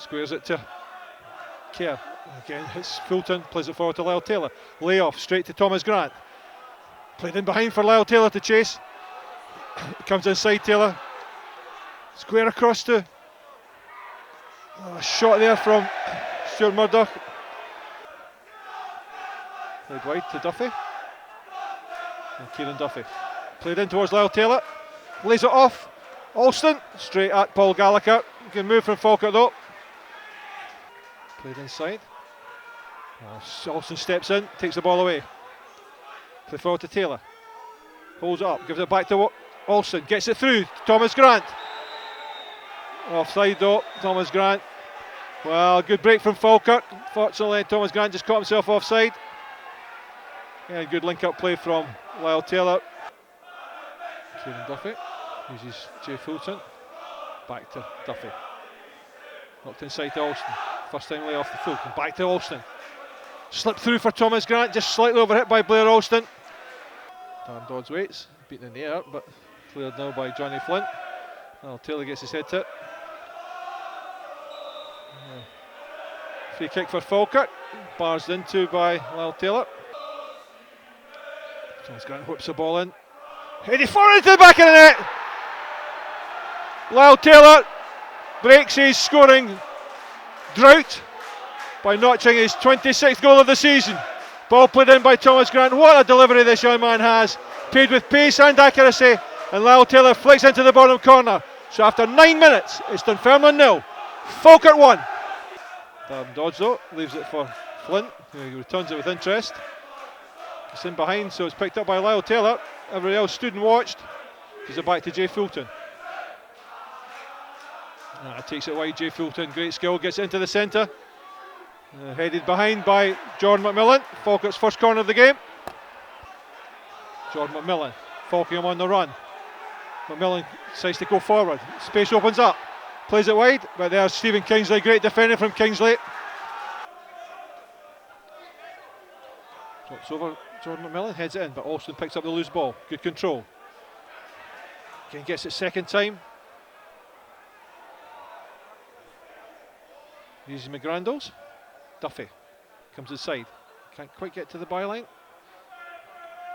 Squares it to Kerr. Again, hits Fulton, plays it forward to Lyle Taylor. Layoff straight to Thomas Grant. Played in behind for Lyle Taylor to chase. Comes inside Taylor. Square across to. A shot there from Stuart Murdoch. Played wide to Duffy. And Kieran Duffy. Played in towards Lyle Taylor. Lays it off. Alston straight at Paul Gallagher. Good move from Falkirk though. Played inside. Alston steps in, takes the ball away. Play forward to Taylor. Holds it up, gives it back to Alston. Gets it through. Thomas Grant. Offside though. Thomas Grant. Well, good break from Falkirk. Fortunately, Thomas Grant just caught himself offside. Yeah, good link-up play from Lyle Taylor. Kieran Duffy uses Jay Fulton. Back to Duffy. Knocked inside to Alston. First time lay off the Fulton. Back to Alston. Slipped through for Thomas Grant, just slightly overhit by Blair Alston. Darren Dodds waits, beaten in the air, but cleared now by Johnny Flint. Well, Taylor gets his head to it. Free kick for Falkirk, barged into by Lyle Taylor. Thomas Grant whips the ball in. Headed forward into the back of the net. Lyle Taylor breaks his scoring drought by notching his 26th goal of the season. Ball played in by Thomas Grant. What a delivery this young man has. Paid with pace and accuracy. And Lyle Taylor flicks into the bottom corner. So after 9 minutes, it's Dunfermline 0. Falkirk 1. Darren Dodds though, leaves it for Flint, who returns it with interest. It's in behind, so it's picked up by Lyle Taylor. Everybody else stood and watched. Gives it back to Jay Fulton. Takes it wide, Jay Fulton, great skill, gets it into the centre. Headed behind by Jordan McMillan, Falkirk's first corner of the game. Jordan McMillan, Falkingham on the run. McMillan decides to go forward, space opens up, plays it wide, but there's Stephen Kingsley, great defender from Kingsley. Drops over Jordan McMillan, heads it in, but Alston picks up the loose ball, good control. Again gets it second time. Uses McGrandles. Duffy comes inside. Can't quite get to the byline.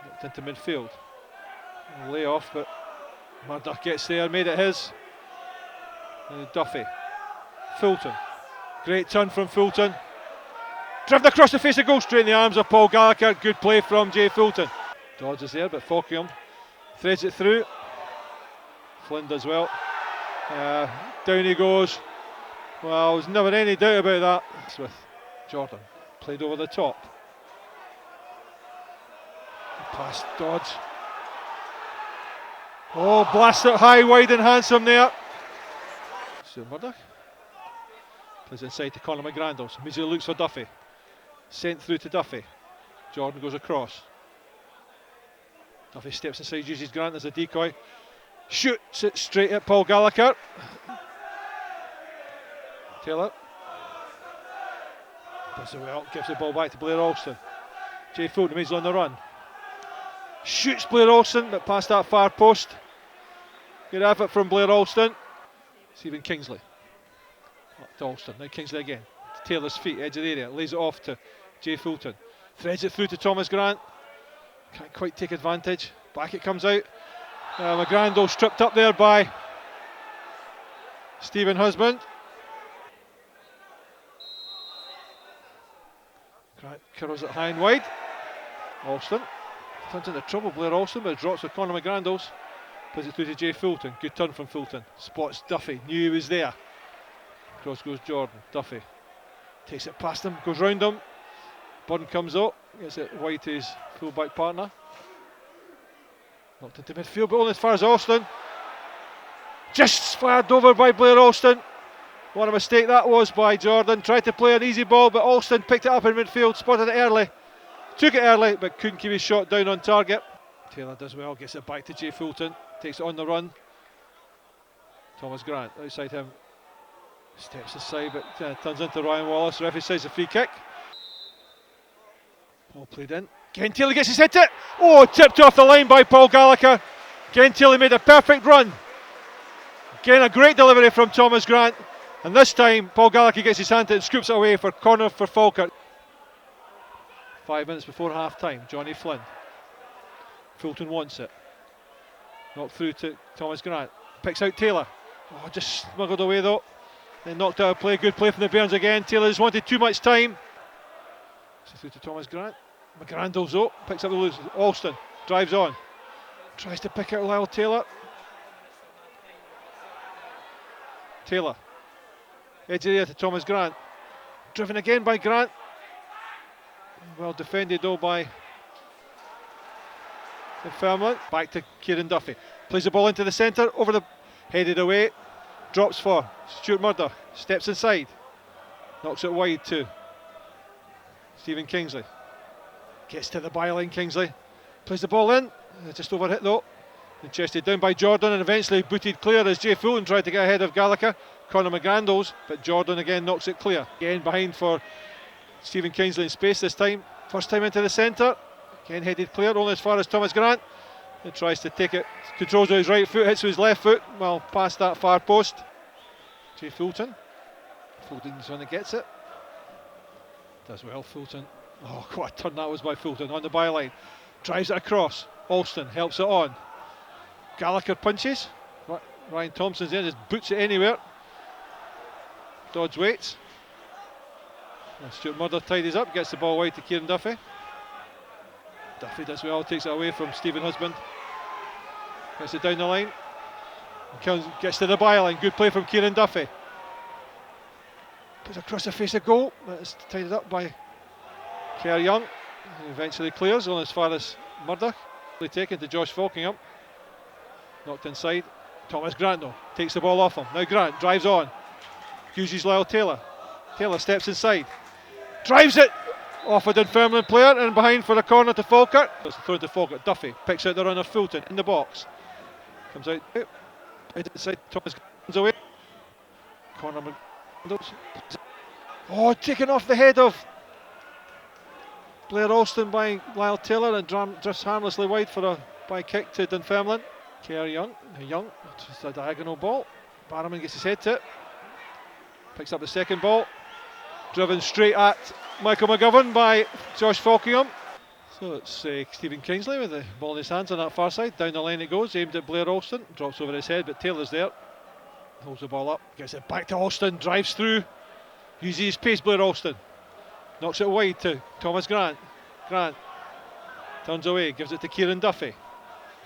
Knocked into midfield. Lay off, but Murdoch gets there, made it his. Duffy. Fulton. Great turn from Fulton. Driven across the face of goal, straight in the arms of Paul Gallagher. Good play from Jay Fulton. Dodds is there, but Falkingham threads it through. Flynn does well. Down he goes. Well, there's never any doubt about that. It's with Jordan. Played over the top. Past Dodds. Oh, blast it high, wide and handsome there. Stuart Murdoch. Plays inside to Conor McGrandles. Immediately looks for Duffy. Sent through to Duffy. Jordan goes across. Duffy steps inside, uses Grant as a decoy. Shoots it straight at Paul Gallagher. Taylor does it well, gives the ball back to Blair Alston. Jay Fulton, he's on the run. Shoots Blair Alston, but past that far post. Good effort from Blair Alston. Stephen Kingsley. Up to Alston, now Kingsley again. To Taylor's feet, edge of the area, lays it off to Jay Fulton. Threads it through to Thomas Grant. Can't quite take advantage. Back it comes out. McGrandles stripped up there by Stephen Husband. Grant curls it high and wide. Alston turns into trouble, Blair Alston, but it drops with Conor McGrandles. Plays it through to Jay Fulton. Good turn from Fulton. Spots Duffy. Knew he was there. Cross goes Jordan. Duffy takes it past him, goes round him. Burn comes up, gets it wide to his full-back partner. Knocked into midfield, but only as far as Alston. Just fired over by Blair Alston. What a mistake that was by Jordan. Tried to play an easy ball, but Alston picked it up in midfield, spotted it early. Took it early, but couldn't keep his shot down on target. Taylor does well, gets it back to Jay Fulton. Takes it on the run. Thomas Grant outside him. Steps aside, but turns into Ryan Wallace. The referee says a free kick. Ball played in. Ken Taylor gets his head to it. Oh, tipped off the line by Paul Gallagher. Ken Taylor made a perfect run. Again, a great delivery from Thomas Grant. And this time, Paul Gallagher gets his hand to it and scoops it away for corner for Falkirk. 5 minutes before half time, Johnny Flynn. Fulton wants it. Knocked through to Thomas Grant. Picks out Taylor. Oh, just smuggled away though. Then knocked out a play. Good play from the Bairns again. Taylor just wanted too much time. Through to Thomas Grant. McGrandles though. Picks up the loose. Alston drives on. Tries to pick out Lyle Taylor. Taylor. Edge of the area to Thomas Grant. Driven again by Grant. Well defended though by Dunfermline. Back to Kieran Duffy. Plays the ball into the centre. Over the... Headed away. Drops for Stuart Murdoch. Steps inside. Knocks it wide to Stephen Kingsley. Gets to the byline, Kingsley. Plays the ball in. Just overhit though. And chested down by Jordan and eventually booted clear as Jay Fulton tried to get ahead of Gallagher. Conor McGrandles, but Jordan again knocks it clear. Again behind for Stephen Kingsley in space this time. First time into the centre. Again headed clear, only as far as Thomas Grant. He tries to take it, controls with his right foot, hits with his left foot, well past that far post. Jay Fulton. Fulton's one that gets it. Does well, Fulton. Oh, what a turn that was by Fulton on the byline. Drives it across. Alston helps it on. Gallagher punches. Ryan Thompson's in, just boots it anywhere. Dodds waits. Stuart Murdoch tidies up, gets the ball wide to Kieran Duffy. Duffy does well, takes it away from Stephen Husband. Gets it down the line. Gets to the byline, good play from Kieran Duffy. Puts across the face of goal, that's tidied up by Kerr Young. He eventually clears, only as far as Murdoch. Taken to Josh Falkingham. Knocked inside. Thomas Grant though, takes the ball off him. Now Grant drives on. Uses Lyle Taylor. Taylor steps inside. Drives it off a Dunfermline player and behind for the corner to Falkirk. It's thrown to Falkirk. Duffy picks out the runner Fulton in the box. Comes out inside. Thomas comes away. Corner. Oh, taken off the head of Blair Alston by Lyle Taylor and drifts harmlessly wide for a by kick to Dunfermline. Kerr Young, just a diagonal ball. Barrowman gets his head to it. Picks up the second ball. Driven straight at Michael McGovern by Josh Falkingham. So it's Stephen Kingsley with the ball in his hands on that far side. Down the line it goes, aimed at Blair Alston. Drops over his head, but Taylor's there. Holds the ball up, gets it back to Alston, drives through. Uses his pace, Blair Alston. Knocks it wide to Thomas Grant. Grant turns away, gives it to Kieran Duffy.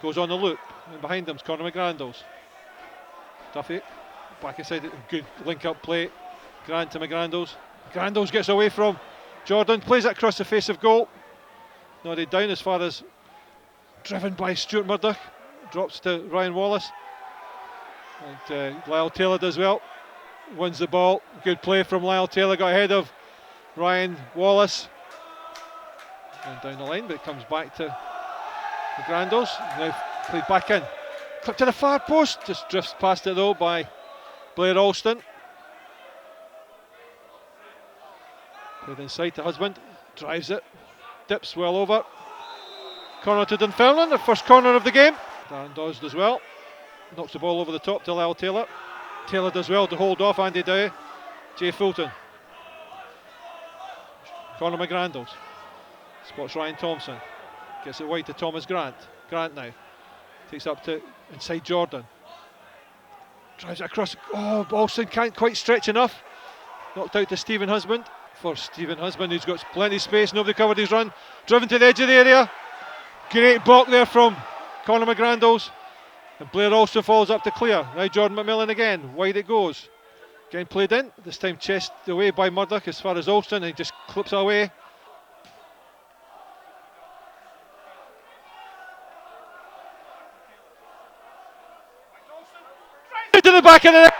Goes on the loop, and behind him's Conor McGrandles. Duffy, back inside, good link-up play. Grant to McGrandles. McGrandles gets away from Jordan, plays it across the face of goal. Nodded down as far as driven by Stuart Murdoch. Drops to Ryan Wallace. And Lyle Taylor does well. Wins the ball. Good play from Lyle Taylor, got ahead of Ryan Wallace. And down the line, but it comes back to McGrandles. Now played back in. Clip to the far post. Just drifts past it though by Blair Alston. Played inside to Husband. Drives it. Dips well over. Corner to Dunfermline, the first corner of the game. Darren Dawes does well. Knocks the ball over the top to Lyle Taylor. Taylor does well to hold off Andy Dowie. Jay Fulton. Conor McGrandles. Spots Ryan Thompson. Gets it wide to Thomas Grant. Grant now. Takes up to inside Jordan. Drives it across. Oh, Alston can't quite stretch enough. Knocked out to Stephen Husband. For Stephen Husband, who's got plenty of space. Nobody covered his run. Driven to the edge of the area. Great block there from Conor McGrandles. And Blair also falls up to clear. Now Jordan McMillan again. Wide it goes. Again played in. This time chest away by Murdoch as far as Alston. And he just clips it away. To the back of the net.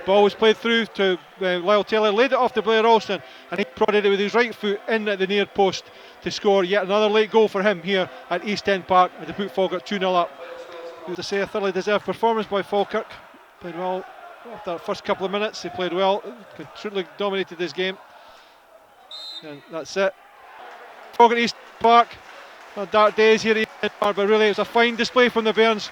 Ball was played through to Lyle Taylor, laid it off to Blair Alston, and he prodded it with his right foot in at the near post to score yet another late goal for him here at East End Park and to put Falkirk 2-0 up. To say a thoroughly deserved performance by Falkirk. Played well after the first couple of minutes. They played well, truly dominated this game, and that's it. Falkirk East Park. Dark days here at East End Park, but really it was a fine display from the Bairns.